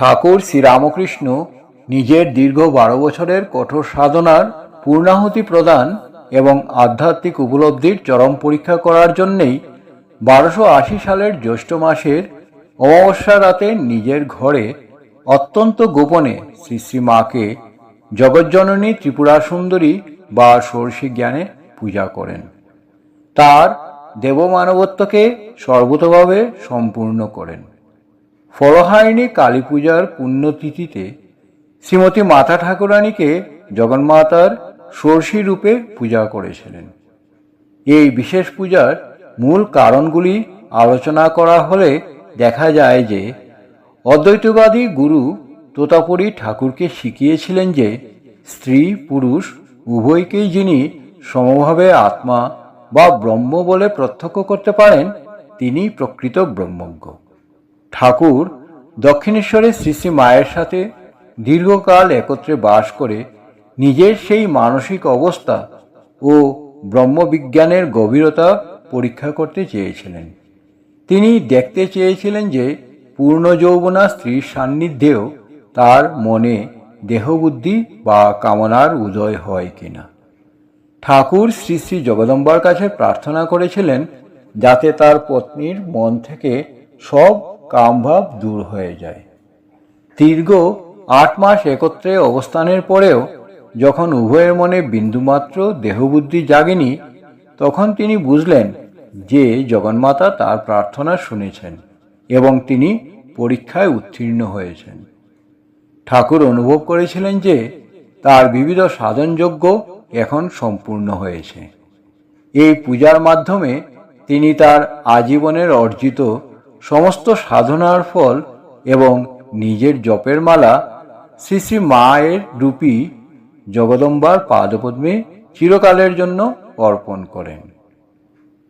ঠাকুর শ্রীরামকৃষ্ণ নিজের দীর্ঘ 12 বছরের কঠোর সাধনার পূর্ণাহুতি প্রদান এবং আধ্যাত্মিক উপলব্ধির চরম পরীক্ষা করার জন্যেই 1280 সালের জ্যৈষ্ঠ মাসের অমাবস্যা রাতে নিজের ঘরে অত্যন্ত গোপনে শ্রী শ্রী মাকে জগজ্জননী ত্রিপুরা সুন্দরী বা ষোড়শী জ্ঞানে পূজা করেন। তার দেবমানবত্বকে সর্বতভাবে সম্পূর্ণ করেন। ফলহারিণী কালী পূজার পুণ্যতিথিতে শ্রীমতী মাতা ঠাকুরানীকে জগন্মাতার ষোড়শী রূপে পূজা করেছিলেন। এই বিশেষ পূজার মূল কারণগুলি আলোচনা করা হলে দেখা যায় যে অদ্বৈতবাদী গুরু তোতাপুরী ঠাকুরকে শিখিয়েছিলেন যে স্ত্রী পুরুষ উভয়কেই যিনি সমভাবে আত্মা বা ব্রহ্ম বলে প্রত্যক্ষ করতে পারেন তিনি প্রকৃত ব্রহ্মজ্ঞ। ঠাকুর দক্ষিণেশ্বরে শ্রী শ্রী মায়ের সাথে দীর্ঘকাল একত্রে বাস করে নিজের সেই মানসিক অবস্থা ও ব্রহ্মবিজ্ঞানের গভীরতা পরীক্ষা করতে চেয়েছিলেন। তিনি দেখতে চেয়েছিলেন যে পূর্ণ যৌবনা স্ত্রীর সান্নিধ্যেও তার মনে দেহবুদ্ধি বা কামনার উদয় হয় কিনা। ঠাকুর শ্রী শ্রী জগদম্বার কাছে প্রার্থনা করেছিলেন যাতে তার পত্নীর মন থেকে সব কামভাব দূর হয়ে যায়। দীর্ঘ 8 মাস একত্রে অবস্থানের পরেও যখন উভয়ের মনে বিন্দুমাত্র দেহবুদ্ধি জাগেনি, তখন তিনি বুঝলেন যে জগন্মাতা তার প্রার্থনা শুনেছেন এবং তিনি পরীক্ষায় উত্তীর্ণ হয়েছেন। ঠাকুর অনুভব করেছিলেন যে তার বিবিধ সাধনযজ্ঞ এখন সম্পূর্ণ হয়েছে। এই পূজার মাধ্যমে তিনি তার আজীবনের অর্জিত সমস্ত সাধনার ফল এবং নিজের জপের মালা শ্রী শ্রী মায়ের রূপী জগদম্বার পাদপদ্মে চিরকালের জন্য অর্পণ করেন।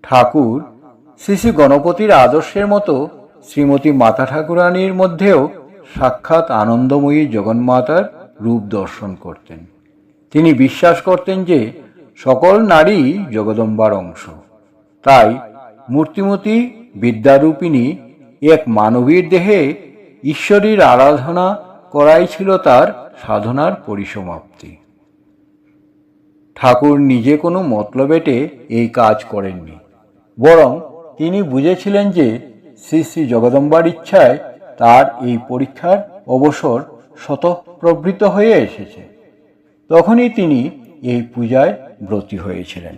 ঠাকুর শ্রী শ্রী গণপতির আদর্শের মতো শ্রীমতী মাতা ঠাকুরানীর মধ্যেও সাক্ষাৎ আনন্দময়ী জগন্মাতার রূপ দর্শন করতেন। তিনি বিশ্বাস করতেন যে সকল নারী জগদম্বার অংশ, তাই মূর্তিমতী বিদ্যারূপিণী এক মানবীর দেহে ঈশ্বরীর আরাধনা করাই ছিল তার সাধনার পরিসমাপ্তি। ঠাকুর নিজে কোনো মতলবেটে এই কাজ করেননি, বরং তিনি বুঝেছিলেন যে শ্রী শ্রী জগদম্বার ইচ্ছায় তার এই পরীক্ষার অবসর স্বতঃপ্রবৃত্ত হয়ে এসেছে। তখনই তিনি এই পূজায় ব্রতী হয়েছিলেন।